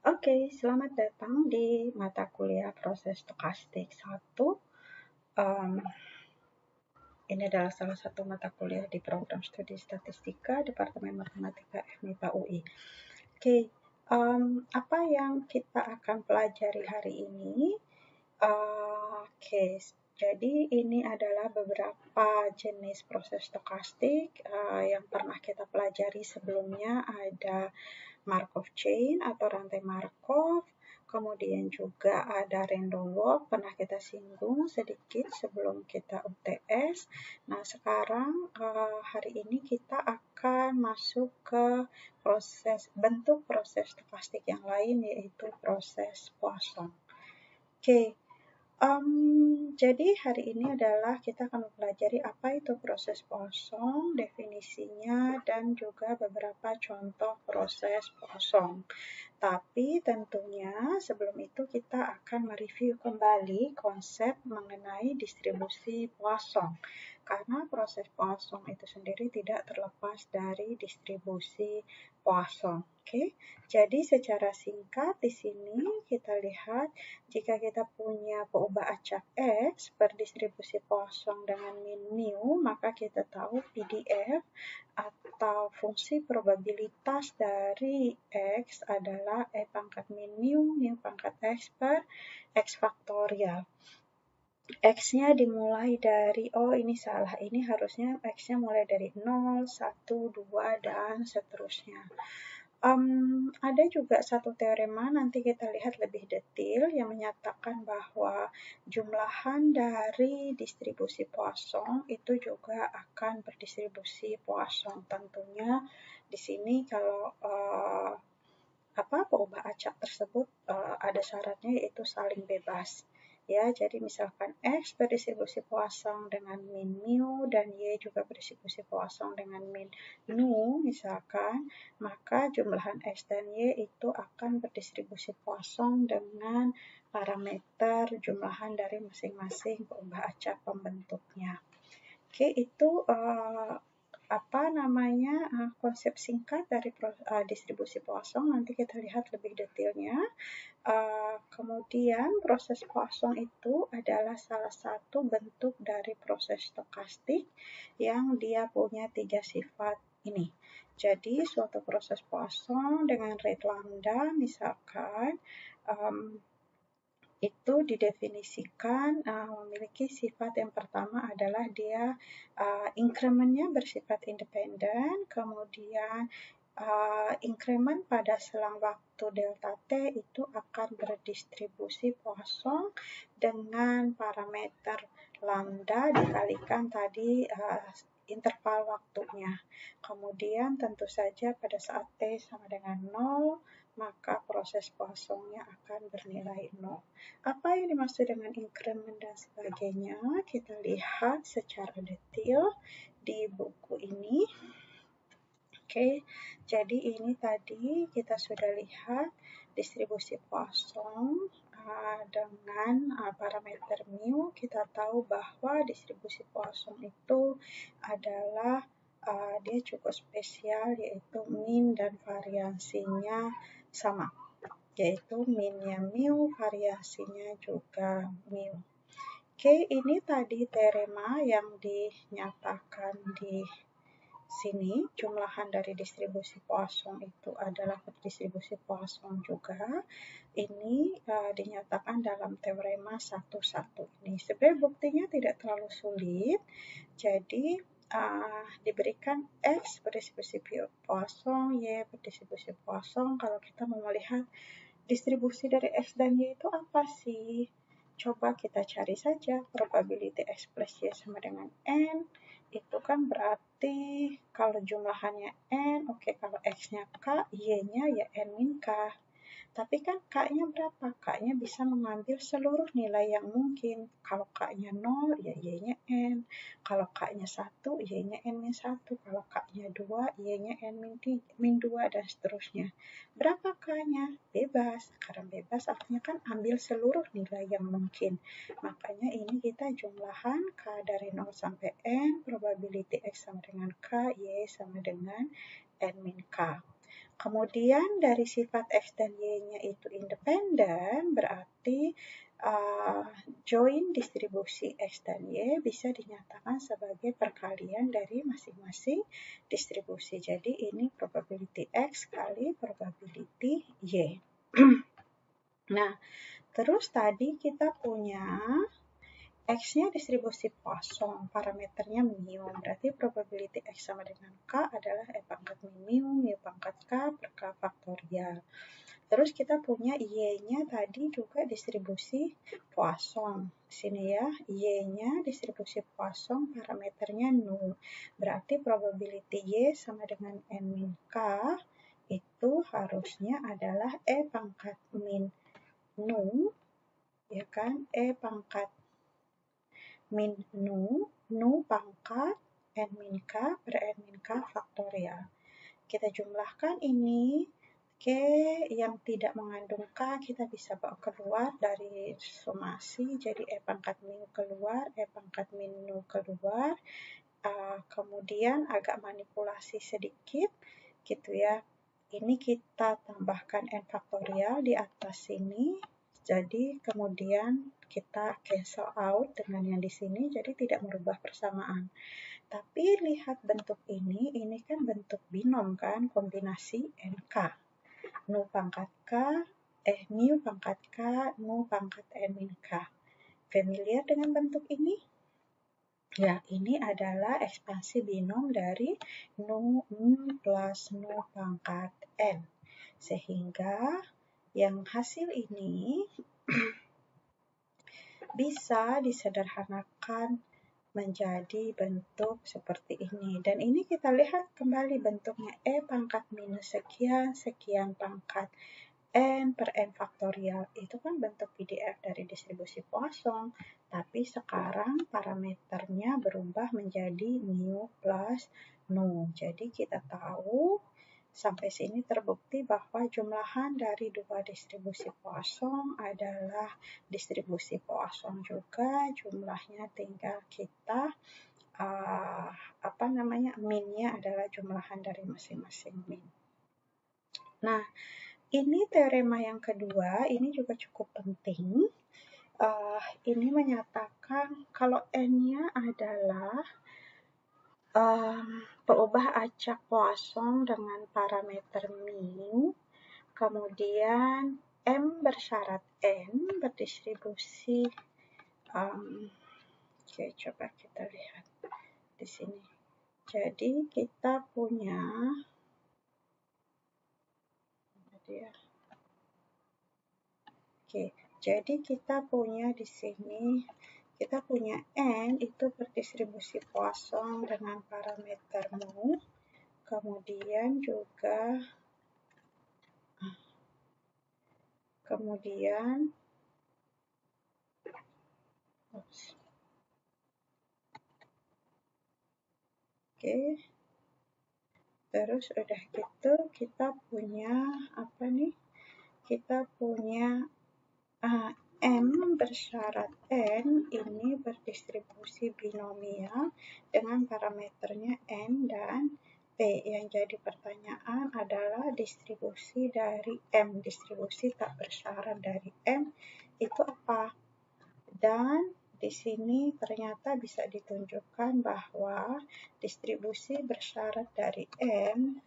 Oke, selamat datang di mata kuliah proses stokastik 1. Ini adalah salah satu mata kuliah di program studi statistika Departemen Matematika FMIPA UI. Oke, apa yang kita akan pelajari hari ini? Oke, jadi ini adalah beberapa jenis proses stokastik yang pernah kita pelajari sebelumnya. Ada Markov chain atau rantai Markov, kemudian juga ada random walk, pernah kita singgung sedikit sebelum kita UTS. Nah, sekarang hari ini kita akan masuk ke bentuk proses stokastik yang lain, yaitu proses Poisson. Oke, jadi hari ini adalah kita akan mempelajari apa itu proses Poisson, definisinya, dan juga beberapa contoh proses Poisson. Tapi tentunya sebelum itu kita akan mereview kembali konsep mengenai distribusi Poisson. Karena proses Poisson itu sendiri tidak terlepas dari distribusi Poisson. Oke, jadi secara singkat di sini kita lihat jika kita punya peubah acak X berdistribusi Poisson dengan min mu, maka kita tahu PDF atau fungsi probabilitas dari X adalah E pangkat min mu, mu pangkat X per X faktorial. X-nya dimulai dari, ini salah, ini harusnya X-nya mulai dari 0, 1, 2, dan seterusnya. Ada juga satu teorema, nanti kita lihat lebih detail, yang menyatakan bahwa jumlahan dari distribusi Poisson itu juga akan berdistribusi Poisson. Tentunya di sini kalau peubah acak tersebut ada syaratnya, yaitu saling bebas. Ya, jadi misalkan X berdistribusi Poisson dengan min mu dan Y juga berdistribusi Poisson dengan min nu misalkan, maka jumlahan X dan Y itu akan berdistribusi Poisson dengan parameter jumlahan dari masing-masing peubah acak pembentuknya. Oke, itu konsep singkat dari distribusi Poisson. Nanti kita lihat lebih detailnya. Kemudian proses Poisson itu adalah salah satu bentuk dari proses stokastik yang dia punya 3 sifat ini. Jadi suatu proses Poisson dengan rate lambda misalkan itu didefinisikan memiliki sifat yang pertama adalah dia increment-nya bersifat independen, kemudian increment pada selang waktu delta T itu akan berdistribusi Poisson dengan parameter lambda dikalikan tadi interval waktunya. Kemudian tentu saja pada saat T sama dengan 0, maka proses Poisson-nya akan bernilai 0. Apa yang dimaksud dengan increment dan sebagainya? Kita lihat secara detail di buku ini. Oke, jadi ini tadi kita sudah lihat distribusi Poisson dengan parameter mu. Kita tahu bahwa distribusi Poisson itu adalah dia cukup spesial, yaitu min dan variansinya sama, yaitu minnya mu, variasinya juga mu. Oke, ini tadi teorema yang dinyatakan di sini. Jumlahan dari distribusi Poisson itu adalah berdistribusi Poisson juga. Ini dinyatakan dalam teorema 1-1 ini. Sebenarnya buktinya tidak terlalu sulit. Jadi diberikan X berdistribusi Poisson, Y berdistribusi Poisson. Kalau kita mau melihat distribusi dari X dan Y itu apa sih? Coba kita cari saja probability X plus Y sama dengan N. Itu kan berarti kalau jumlahannya N, kalau X-nya K, Y-nya ya N min K. Tapi kan K-nya berapa? K-nya bisa mengambil seluruh nilai yang mungkin. Kalau K-nya 0, ya Y-nya N. Kalau K-nya 1, Y-nya N min 1. Kalau K-nya 2, Y-nya N min 2, dan seterusnya. Berapa K-nya? Bebas. Karena bebas artinya kan ambil seluruh nilai yang mungkin. Makanya ini kita jumlahan K dari 0 sampai N, probability X sama dengan K, Y sama dengan N min K. kemudian dari sifat X dan Y-nya itu independen, berarti join distribusi X dan Y bisa dinyatakan sebagai perkalian dari masing-masing distribusi. Jadi ini probability X kali probability Y. Nah, terus tadi kita punya X-nya distribusi Poisson, parameternya mu, berarti probability X sama dengan K adalah E pangkat mu pangkat K per K faktorial. Terus kita punya Y-nya tadi juga distribusi Poisson. Sini ya, Y-nya distribusi Poisson, parameternya nu. Berarti probability Y sama dengan N min K itu harusnya adalah E pangkat min nu, ya kan? E pangkat min nu pangkat N min K per N min K faktorial. Kita jumlahkan ini, K yang tidak mengandung K kita bisa bawa keluar dari somasi, jadi E pangkat min keluar, E pangkat min nu keluar, kemudian agak manipulasi sedikit gitu ya. Ini kita tambahkan N faktorial di atas sini, jadi kemudian kita cancel out dengan yang di sini, jadi tidak merubah persamaan. Tapi lihat bentuk ini kan bentuk binom kan, kombinasi NK. Nu pangkat K, mu pangkat K, nu pangkat N min K. Familiar dengan bentuk ini? Ya, ini adalah ekspansi binom dari nu plus nu pangkat N. Sehingga yang hasil ini bisa disederhanakan menjadi bentuk seperti ini. Dan ini kita lihat kembali bentuknya E pangkat minus sekian, sekian pangkat N per N faktorial. Itu kan bentuk PDF dari distribusi Poisson. Tapi sekarang parameternya berubah menjadi mu plus nu. Jadi kita tahu sampai sini terbukti bahwa jumlahan dari dua distribusi Poisson adalah distribusi Poisson juga, jumlahnya tinggal kita min-nya adalah jumlahan dari masing-masing min. Nah, ini teorema yang kedua, ini juga cukup penting. Ini menyatakan kalau N-nya adalah peubah acak Poisson dengan parameter mu, kemudian M bersyarat N berdistribusi. Oke, coba kita lihat di sini. Jadi kita punya jadi kita punya di sini, kita punya N itu berdistribusi Poisson dengan parameter mu, kemudian juga terus udah gitu kita punya kita punya M bersyarat N ini berdistribusi binomial dengan parameternya N dan P. Yang jadi pertanyaan adalah distribusi dari M, distribusi tak bersyarat dari M itu apa? Dan di sini ternyata bisa ditunjukkan bahwa distribusi bersyarat dari M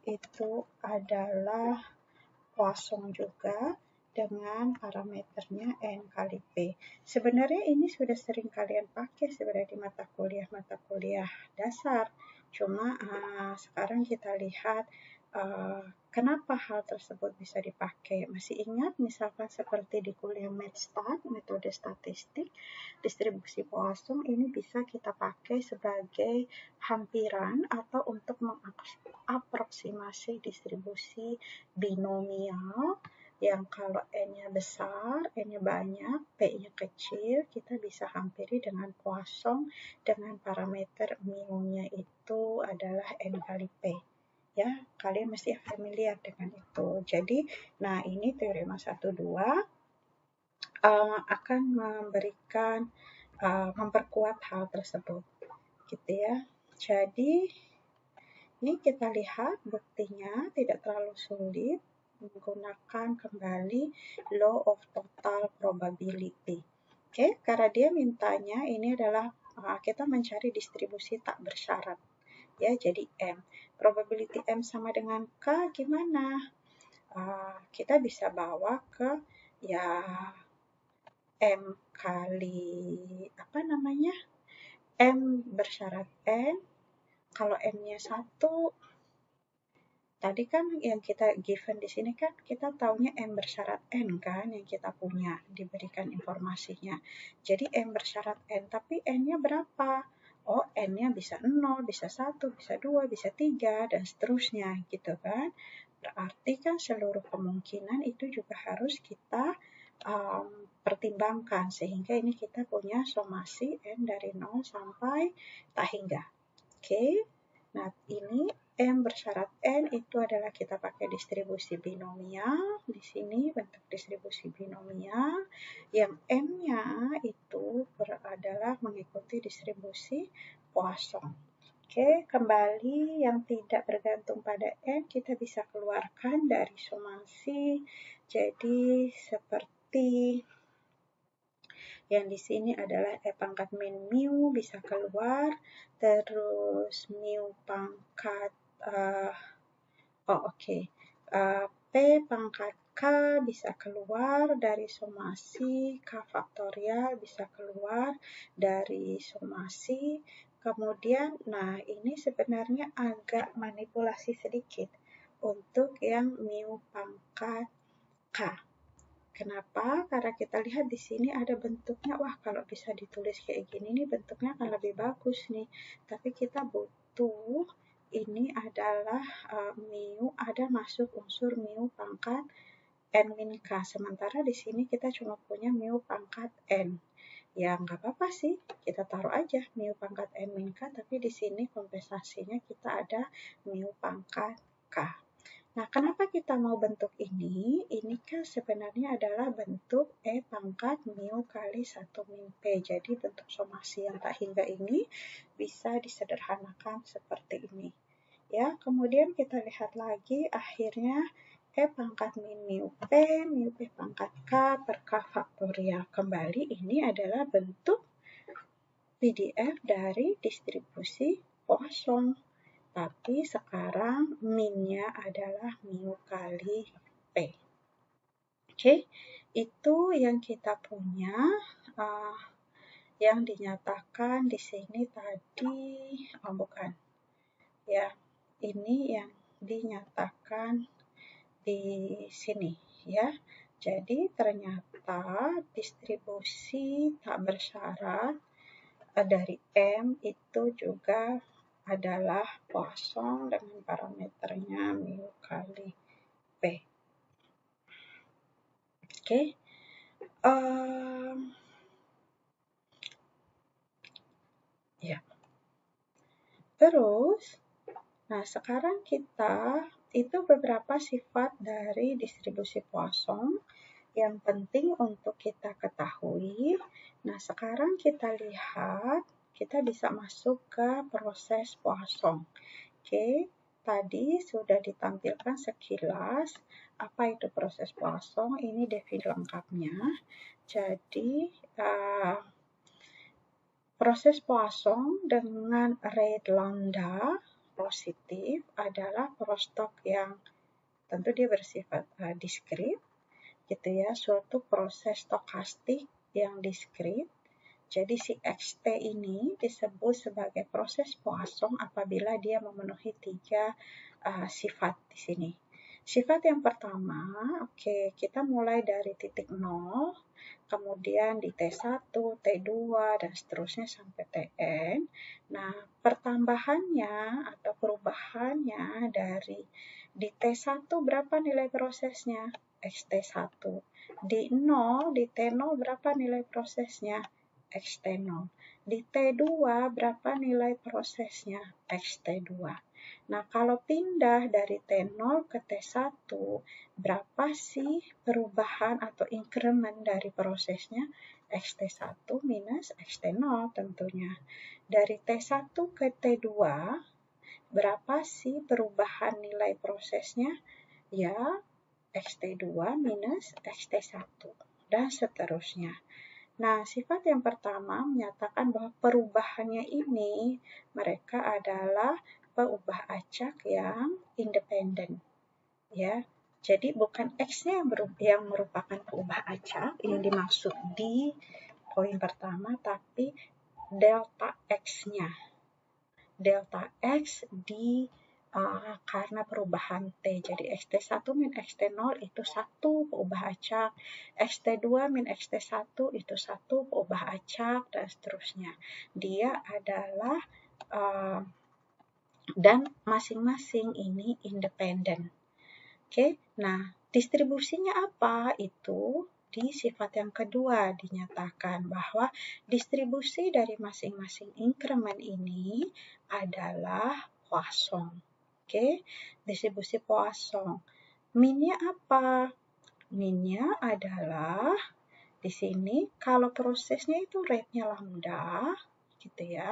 itu adalah Poisson juga dengan parameternya N kali P. Sebenarnya ini sudah sering kalian pakai sebenarnya di mata kuliah dasar. Cuma sekarang kita lihat kenapa hal tersebut bisa dipakai. Masih ingat misalkan seperti di kuliah MathStat, metode statistik, distribusi Poisson ini bisa kita pakai sebagai hampiran atau untuk mengaproksimasi distribusi binomial yang kalau N-nya besar, N-nya banyak, P-nya kecil, kita bisa hampiri dengan Poisson dengan parameter mu-nya itu adalah N kali P. Ya, kalian mesti familiar dengan itu. Jadi, nah ini teorema 1-2 akan memberikan memperkuat hal tersebut, gitu ya. Jadi Ini kita lihat buktinya tidak terlalu sulit menggunakan kembali law of total probability. Oke, karena dia mintanya ini adalah kita mencari distribusi tak bersyarat. Ya, jadi M. Probability M sama dengan K gimana? Kita bisa bawa ke ya M kali M bersyarat N. Kalau M-nya 1, tadi kan yang kita given di sini kan kita taunya M bersyarat N kan yang kita punya, diberikan informasinya. Jadi M bersyarat N, tapi N-nya berapa? Oh, N-nya bisa 0, bisa 1, bisa 2, bisa 3, dan seterusnya gitu kan. Berarti kan seluruh kemungkinan itu juga harus kita pertimbangkan, sehingga ini kita punya somasi N dari 0 sampai tak hingga. Oke, nah ini M bersyarat N itu adalah kita pakai distribusi binomial. Di sini bentuk distribusi binomial yang M-nya itu adalah mengikuti distribusi Poisson. Oke, kembali yang tidak bergantung pada N kita bisa keluarkan dari somasi. Jadi seperti yang di sini adalah E pangkat min mu bisa keluar, terus mu pangkat P pangkat K bisa keluar dari somasi, K faktorial bisa keluar dari somasi. Kemudian, nah ini sebenarnya agak manipulasi sedikit untuk yang mu pangkat K. Kenapa? Karena kita lihat di sini ada bentuknya, wah kalau bisa ditulis kayak gini nih bentuknya akan lebih bagus nih. Tapi kita butuh ini adalah mu, ada masuk unsur mu pangkat n min k. Sementara di sini kita cuma punya mu pangkat n. Ya nggak apa-apa sih, kita taruh aja mu pangkat n min k, tapi di sini kompensasinya kita ada mu pangkat k. Nah, kenapa kita mau bentuk ini? Ini kan sebenarnya adalah bentuk E pangkat mu kali 1 min P. Jadi bentuk somasi yang tak hingga ini bisa disederhanakan seperti ini. Ya, kemudian kita lihat lagi akhirnya E pangkat min mu P pangkat K per K faktorial. Kembali ini adalah bentuk PDF dari distribusi Poisson. Tapi sekarang min-nya adalah mu kali P. Oke, itu yang kita punya, yang dinyatakan di sini tadi, bukan. Ya, ini yang dinyatakan di sini ya. Jadi ternyata distribusi tak bersyarat dari M itu juga adalah Poisson dengan parameternya mu kali P. Oke. Ya. Terus, nah sekarang kita itu beberapa sifat dari distribusi Poisson yang penting untuk kita ketahui. Nah, sekarang kita lihat, kita bisa masuk ke proses Poisson. Oke, tadi sudah ditampilkan sekilas apa itu proses Poisson. Ini definisi lengkapnya. Jadi, proses Poisson dengan rate lambda positif adalah prostok yang tentu dia bersifat diskrit, gitu ya, suatu proses stokastik yang diskrit. Jadi si xt ini disebut sebagai proses Poisson apabila dia memenuhi 3 sifat di sini. Sifat yang pertama, kita mulai dari titik 0, kemudian di T1, T2, dan seterusnya sampai Tn. Nah, pertambahannya atau perubahannya dari di T1 berapa nilai prosesnya? Xt1. Di 0, di T0 berapa nilai prosesnya? Xt0. Di T2 berapa nilai prosesnya? Xt2. Nah, kalau pindah dari T0 ke T1, berapa sih perubahan atau increment dari prosesnya? Xt1 minus Xt0 tentunya. Dari T1 ke T2, berapa sih perubahan nilai prosesnya? Ya, Xt2 minus Xt1, dan seterusnya. Nah, sifat yang pertama menyatakan bahwa perubahannya ini mereka adalah peubah acak yang independen, ya. Jadi bukan X-nya yang merupakan peubah acak yang dimaksud di poin pertama, tapi delta X-nya. Delta X di karena perubahan T. Jadi Xt1 min Xt0 itu 1 peubah acak, Xt2 min Xt1 itu 1 peubah acak, dan seterusnya. Dia adalah dan masing-masing ini independen. Oke, nah distribusinya apa? Itu di sifat yang kedua dinyatakan bahwa distribusi dari masing-masing inkremen ini adalah Poisson. Oke, distribusi Poisson. Minnya apa? Minnya adalah di sini kalau prosesnya itu rate-nya lambda, gitu ya.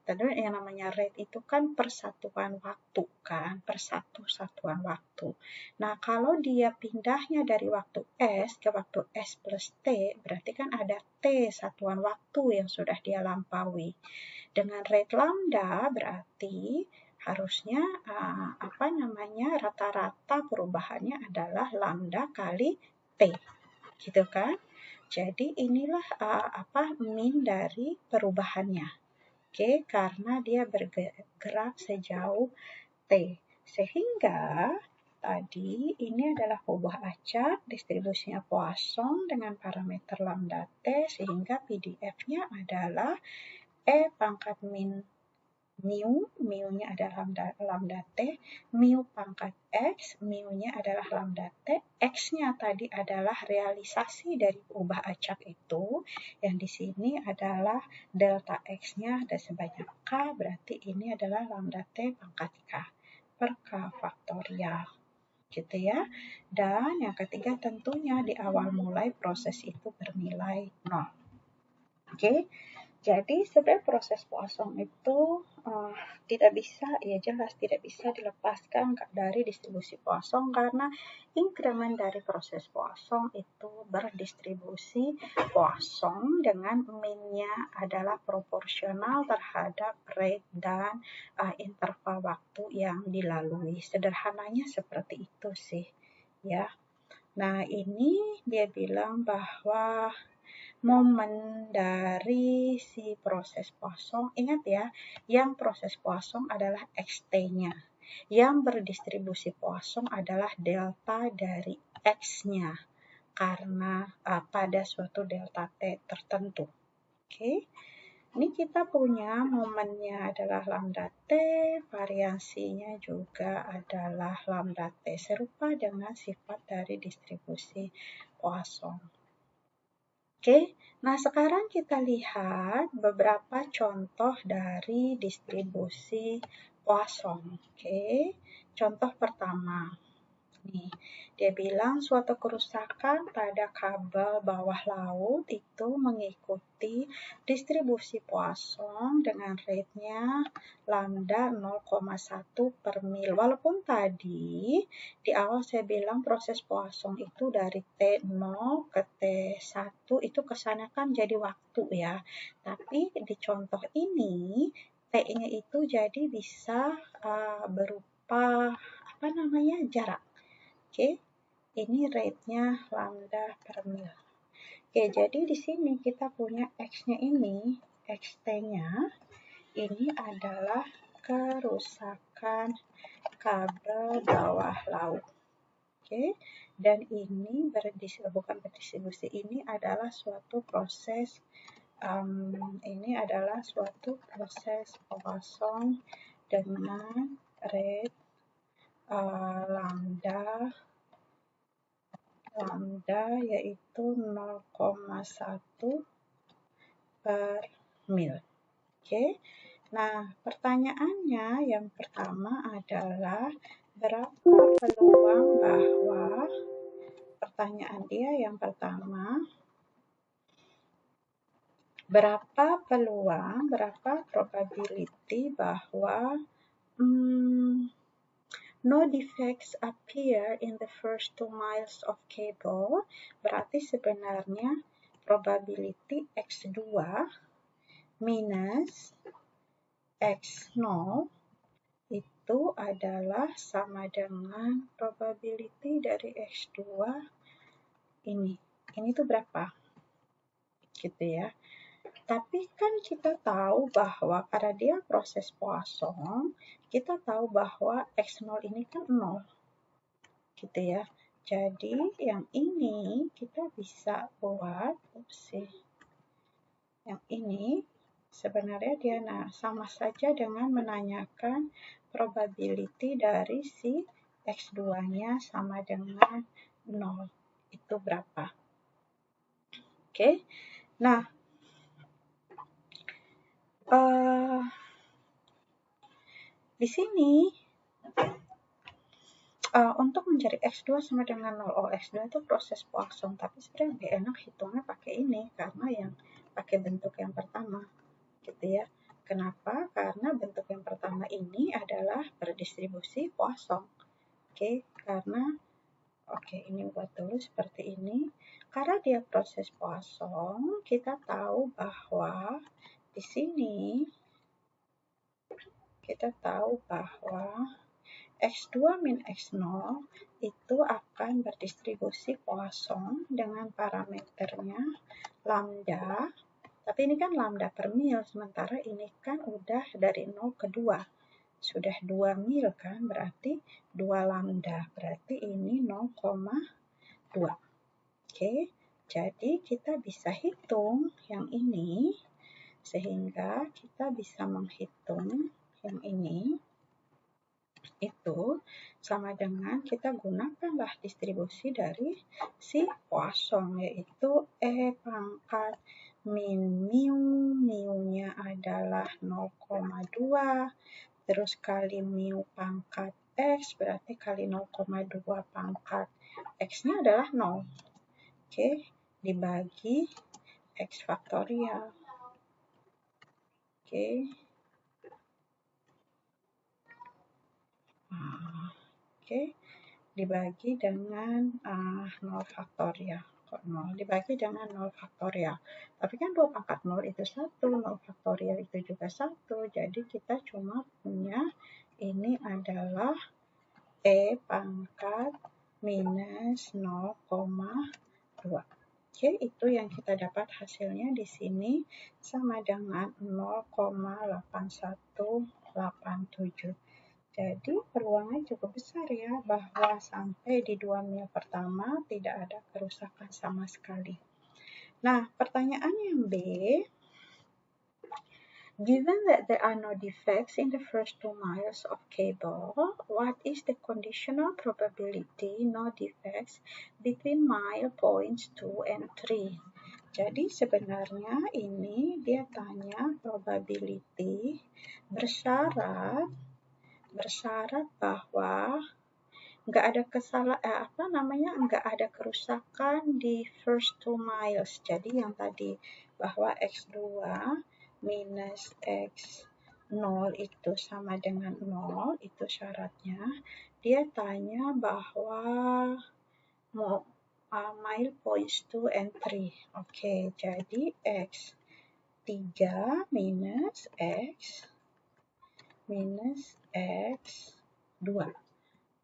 Tentu yang namanya rate itu kan persatuan waktu kan, persatu satuan waktu. Nah, kalau dia pindahnya dari waktu S ke waktu S plus T, berarti kan ada T satuan waktu yang sudah dia lampaui. Dengan rate lambda berarti harusnya rata-rata perubahannya adalah lambda kali T, gitu kan? Jadi inilah min dari perubahannya. Oke, karena dia bergerak sejauh T. Sehingga tadi ini adalah peubah acak, distribusinya Poisson dengan parameter lambda T, sehingga PDF-nya adalah E pangkat min mu-nya adalah lambda T, mu pangkat X, mu-nya adalah lambda T, X-nya tadi adalah realisasi dari ubah acak itu, yang di sini adalah delta X-nya ada sebanyak K, berarti ini adalah lambda T pangkat K per K faktorial. Gitu ya. Dan yang ketiga tentunya di awal mulai proses itu bernilai 0. Oke. Jadi sebenarnya proses Poisson itu tidak bisa, ya jelas tidak bisa dilepaskan dari distribusi Poisson karena inkremen dari proses Poisson itu berdistribusi Poisson dengan min-nya adalah proporsional terhadap rate dan interval waktu yang dilalui. Sederhananya seperti itu sih, ya. Nah, ini dia bilang bahwa momen dari si proses Poisson, ingat ya, yang proses Poisson adalah Xt-nya. Yang berdistribusi Poisson adalah delta dari X-nya karena pada suatu delta T tertentu. Oke. Ini kita punya momennya adalah lambda T, variasinya juga adalah lambda T, serupa dengan sifat dari distribusi Poisson. Oke, nah sekarang kita lihat beberapa contoh dari distribusi Poisson. Oke, contoh pertama. Nih, dia bilang suatu kerusakan pada kabel bawah laut itu mengikuti distribusi Poisson dengan rate-nya lambda 0,1 per mil. Walaupun tadi di awal saya bilang proses Poisson itu dari T0 ke T1 itu kesannya kan jadi waktu ya. Tapi di contoh ini T-nya itu jadi bisa berupa jarak. Oke, ini rate-nya lambda per mil. Oke, jadi di sini kita punya X-nya ini, Xt-nya, ini adalah kerusakan kabel bawah laut. Oke, dan ini bukan berdistribusi, ini adalah suatu proses Poisson dengan rate lambda yaitu 0,1 per mil. Oke. Nah, pertanyaannya yang pertama adalah berapa peluang bahwa berapa probability bahwa no defects appear in the first 2 miles of cable, berarti sebenarnya probability X2 minus X0 itu adalah sama dengan probability dari X2 ini. Ini tuh berapa? Gitu ya. Tapi kan kita tahu bahwa karena dia proses Poisson, kita tahu bahwa X0 ini kan 0. Gitu ya. Jadi yang ini kita bisa buat, yang ini sebenarnya dia sama saja dengan menanyakan probability dari si X2-nya sama dengan 0. Itu berapa? Oke. Nah, di sini untuk mencari X2 sama dengan 0. Oh, X2 itu proses Poisson, tapi sebenarnya lebih enak hitungnya pakai ini karena yang pakai bentuk yang pertama. Gitu ya. Kenapa? Karena bentuk yang pertama ini adalah berdistribusi Poisson. Oke, karena ini buat dulu seperti ini. Karena dia proses Poisson, kita tahu bahwa di sini kita tahu bahwa X2 min X0 itu akan berdistribusi Poisson dengan parameternya lambda. Tapi ini kan lambda per mil, sementara ini kan udah dari 0 ke 2. Sudah 2 mil kan, berarti 2 lambda. Berarti ini 0,2. Oke, jadi kita bisa hitung yang ini, sehingga kita bisa menghitung yang ini, itu sama dengan kita gunakanlah distribusi dari si Poisson, yaitu E pangkat min mu, mu-nya adalah 0,2, terus kali mu pangkat X, berarti kali 0,2 pangkat X-nya adalah 0. Oke, dibagi X faktorial. Oke. Dibagi dengan 0 faktorial. Kok 0? Dibagi dengan 0 faktorial. Tapi kan 2 pangkat 0 itu 1, 0 faktorial itu juga 1. Jadi kita cuma punya ini adalah E pangkat minus 0,2. Oke, itu yang kita dapat hasilnya di sini sama dengan 0,8187. Jadi peluangnya cukup besar ya bahwa sampai di 2 mil pertama tidak ada kerusakan sama sekali. Nah, pertanyaan yang B, given that there are no defects in the first 2 miles of cable, what is the conditional probability no defects between mile points 2 and 3? Jadi sebenarnya ini dia tanya probability bersyarat bahwa nggak ada kerusakan di first 2 miles. Jadi yang tadi bahwa X2 minus X0 itu sama dengan 0, itu syaratnya. Dia tanya bahwa mile points 2 and 3. Oke, jadi X3 minus X2.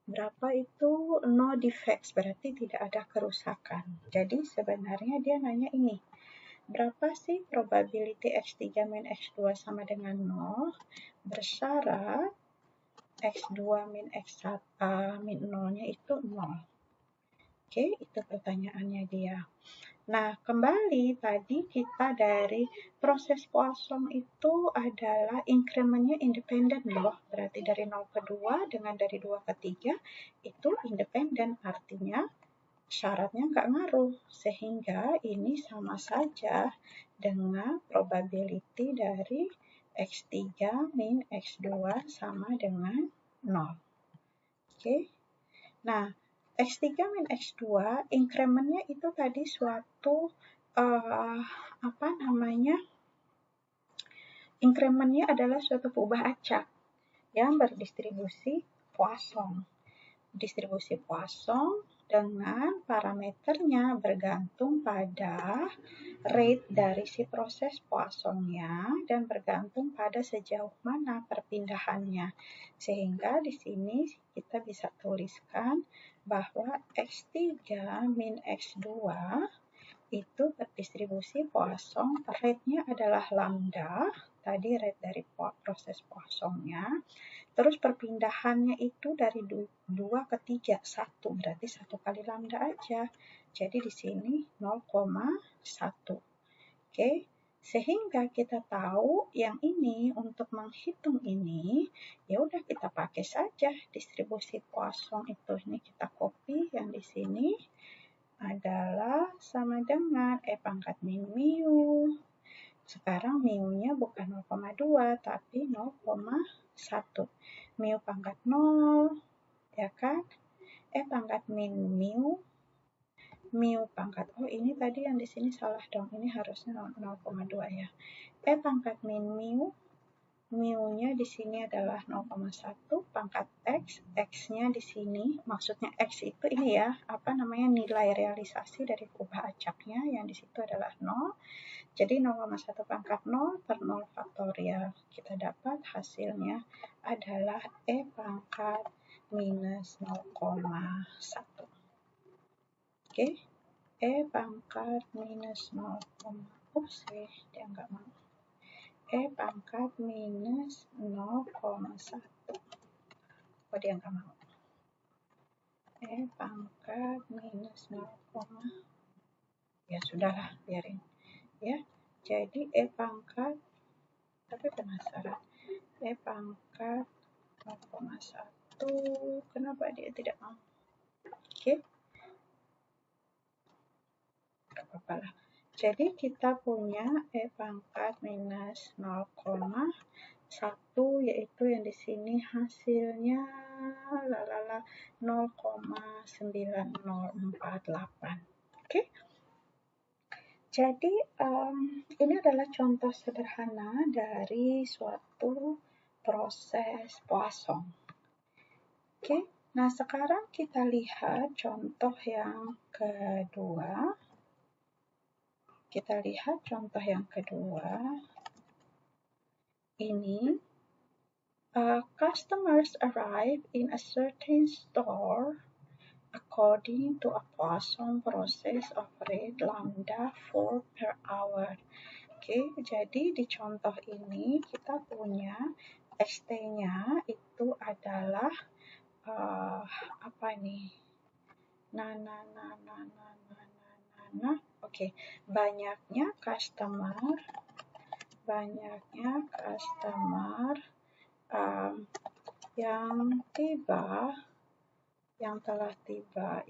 Berapa itu no defects, berarti tidak ada kerusakan. Jadi sebenarnya dia nanya ini. Berapa sih probability X3 min X2 sama dengan 0 bersyarat X2 min X1 min 0-nya itu 0. Oke, itu pertanyaannya dia. Nah, kembali tadi kita dari proses Poisson itu adalah increment-nya independen loh. Berarti dari 0 ke 2 dengan dari 2 ke 3 itu independen. Artinya syaratnya nggak ngaruh. Sehingga ini sama saja dengan probability dari X3 min X2 sama dengan 0. Oke. Nah, X3 min X2, increment-nya itu tadi suatu, increment-nya adalah suatu perubahan acak. yang berdistribusi Poisson. Distribusi Poisson dengan parameternya bergantung pada rate dari si proses Poissonnya dan bergantung pada sejauh mana perpindahannya. Sehingga di sini kita bisa tuliskan bahwa X3 min X2 itu berdistribusi Poisson, rate-nya adalah lambda, tadi rate dari proses Poissonnya. Terus perpindahannya itu dari 2 ke 3, 1, berarti 1 kali lambda aja. Jadi di sini 0,1. Oke, sehingga kita tahu yang ini untuk menghitung ini, ya udah kita pakai saja distribusi Poisson itu. Ini kita copy yang di sini adalah sama dengan E pangkat min mu. Sekarang mu-nya bukan 0,2 tapi 0,1. Mu pangkat 0, ya kan? E pangkat min mu pangkat, oh ini tadi yang di sini salah dong, ini harusnya 0,2 ya. E pangkat min mu-nya di sini adalah 0,1 pangkat x, x-nya di sini, maksudnya x itu ini ya, apa namanya, nilai realisasi dari kubah acaknya yang di situ adalah 0. Jadi 0,1 pangkat 0 per 0 faktorial. Kita dapat hasilnya adalah E pangkat minus 0,1. Oke, E pangkat minus 0, dia nggak mau. E pangkat minus 0,1. Oh, dia nggak mau. E pangkat minus 0, ya sudahlah, biarin. Ya, jadi E pangkat, tapi penasaran, E pangkat 0,1, kenapa dia tidak mau? Oke, gak apa-apa lah. Jadi kita punya E pangkat minus 0,1, yaitu yang di sini hasilnya 0,9048. Oke. Jadi ini adalah contoh sederhana dari suatu proses Poisson. Oke, nah sekarang kita lihat contoh yang kedua. Kita lihat contoh yang kedua. Ini customers arrive in a certain store according to a Poisson process of rate lambda 4 per hour. Oke, jadi di contoh ini kita punya ST-nya itu adalah apa nih? Oke, banyaknya customer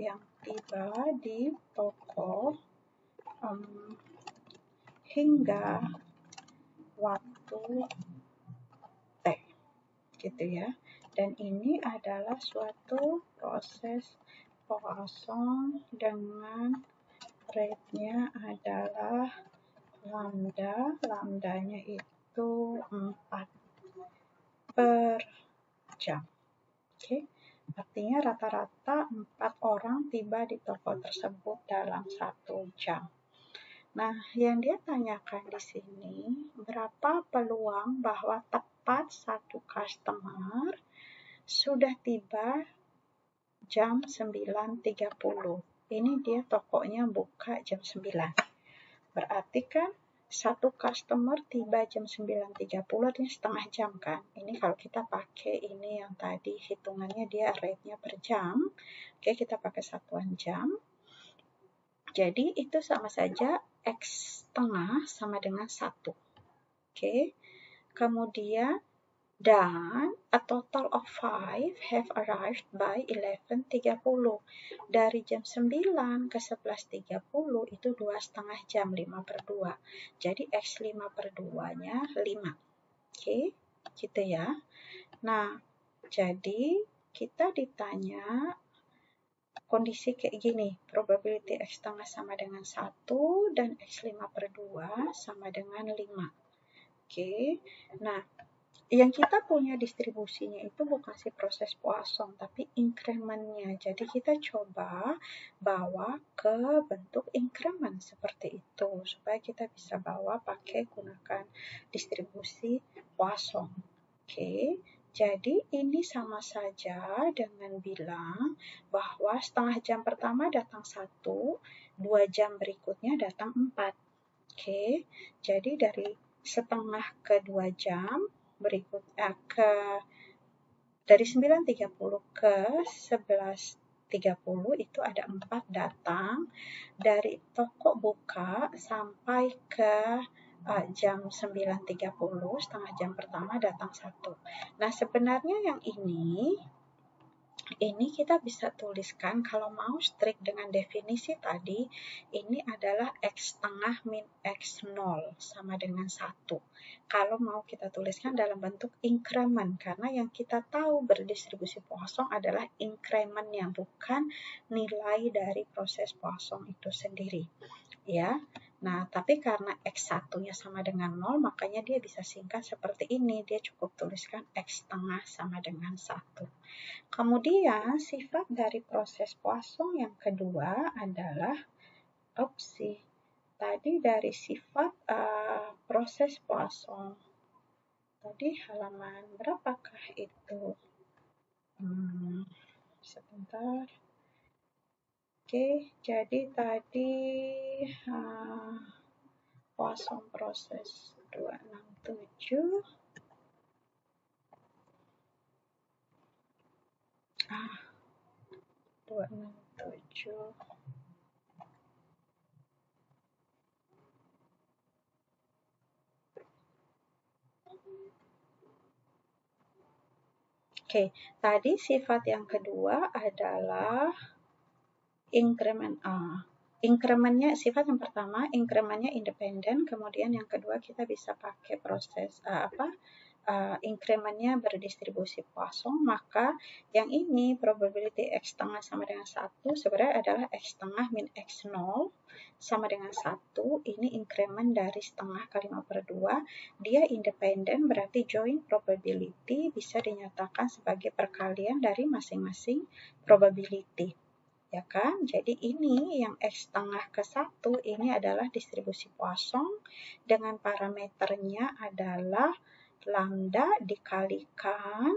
yang tiba di toko hingga waktu T, gitu ya. Dan ini adalah suatu proses Poisson dengan rate-nya adalah lambda, lambdanya itu 4 per jam. Oke, artinya rata-rata 4 orang tiba di toko tersebut dalam 1 jam. Nah, yang dia tanyakan di sini, berapa peluang bahwa tepat satu customer sudah tiba jam 9.30. Ini dia tokonya buka jam 9. Berarti kan satu customer tiba jam 9.30 artinya setengah jam kan. Ini kalau kita pakai ini yang tadi hitungannya dia rate-nya per jam. Oke, kita pakai satuan jam. Jadi itu sama saja X setengah sama dengan 1. Oke. Kemudian dan a total of 5 have arrived by 11.30. Dari jam 9 ke 11.30 itu 2,5 jam, 5/2. Jadi X 5/2-nya 5. Oke, gitu ya. Nah, jadi kita ditanya kondisi kayak gini, probability X setengah sama dengan 1 dan X 5/2 sama dengan 5. Oke, nah yang kita punya distribusinya itu bukan si proses Poisson, tapi increment-nya. Jadi kita coba bawa ke bentuk increment seperti itu, supaya kita bisa bawa pakai gunakan distribusi Poisson. Oke, jadi ini sama saja dengan bilang bahwa setengah jam pertama datang 1, 2 jam berikutnya datang 4. Oke, jadi dari setengah ke 2 jam berikut dari 9.30 ke 11.30 itu ada 4 datang. Dari toko buka sampai ke jam 9.30, setengah jam pertama datang 1. Nah, sebenarnya yang ini kita bisa tuliskan kalau mau strict dengan definisi tadi, ini adalah X setengah min X0 sama dengan 1. Kalau mau kita tuliskan dalam bentuk increment, karena yang kita tahu berdistribusi Poisson adalah increment-nya, bukan nilai dari proses Poisson itu sendiri. Ya, nah tapi karena X1-nya sama dengan 0, makanya dia bisa singkat seperti ini. Dia cukup tuliskan X setengah sama dengan 1. Kemudian sifat dari proses Poisson yang kedua adalah tadi dari sifat proses Poisson. Tadi halaman berapakah itu? Sebentar. Oke, jadi tadi Poisson proses 267. 267. Oke, tadi sifat yang kedua adalah increment A. Increment-nya, sifat yang pertama, increment-nya independen, kemudian yang kedua kita bisa pakai proses increment-nya berdistribusi Poisson, maka yang ini probability X setengah sama dengan 1 sebenarnya adalah X setengah min X0 sama dengan 1. Ini increment dari setengah ke 5/2. Dia independen, berarti joint probability bisa dinyatakan sebagai perkalian dari masing-masing probability. Ya kan? Jadi ini yang X setengah ke 1 ini adalah distribusi Poisson dengan parameternya adalah lambda dikalikan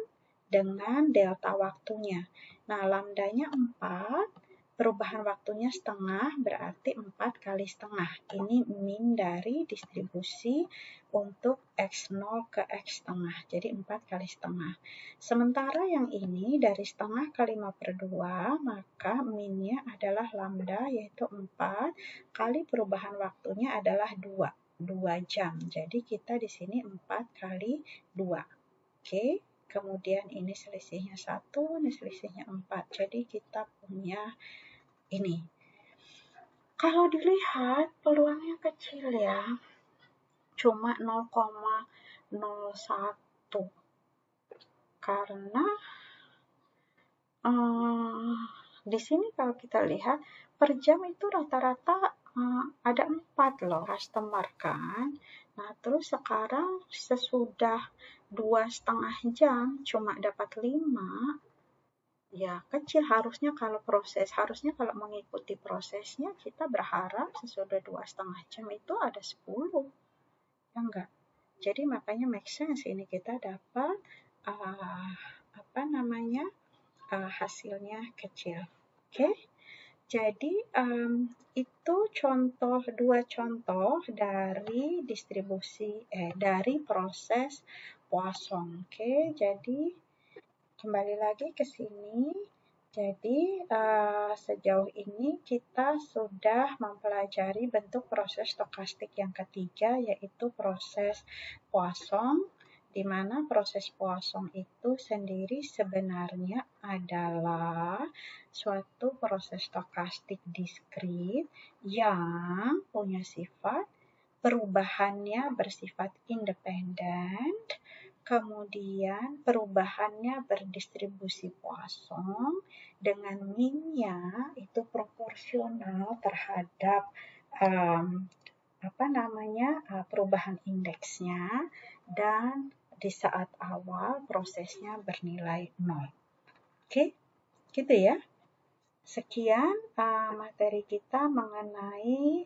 dengan delta waktunya. Nah, lambdanya 4, perubahan waktunya setengah, berarti 4 kali setengah. Ini min dari distribusi untuk X0 ke X setengah, jadi 4 kali setengah. Sementara yang ini dari setengah ke 5/2, maka minnya adalah lambda, yaitu 4, kali perubahan waktunya adalah 2 jam. Jadi kita di sini 4 kali 2. Oke, kemudian ini selisihnya 1, ini selisihnya 4. Jadi kita punya ini. Kalau dilihat peluangnya kecil ya, cuma 0,01. Karena di sini kalau kita lihat per jam itu rata-rata ada 4 loh customer kan. Nah, terus sekarang sesudah 2,5 jam cuma dapat 5, ya kecil. Harusnya kalau mengikuti prosesnya kita berharap sesudah 2,5 jam itu ada 10, ya enggak? Jadi makanya make sense ini kita dapat hasilnya kecil. Oke, jadi itu dua contoh dari dari proses Poisson. Oke, jadi kembali lagi ke sini. Jadi sejauh ini kita sudah mempelajari bentuk proses stokastik yang ketiga, yaitu proses Poisson, di mana proses Poisson itu sendiri sebenarnya adalah suatu proses stokastik diskrit yang punya sifat perubahannya bersifat independen, kemudian perubahannya berdistribusi Poisson dengan min-nya itu proporsional terhadap perubahan indeksnya, dan di saat awal prosesnya bernilai 0. Oke, gitu ya. Sekian materi kita mengenai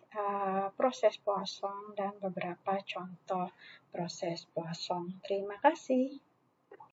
proses Poisson dan beberapa contoh proses Poisson. Terima kasih.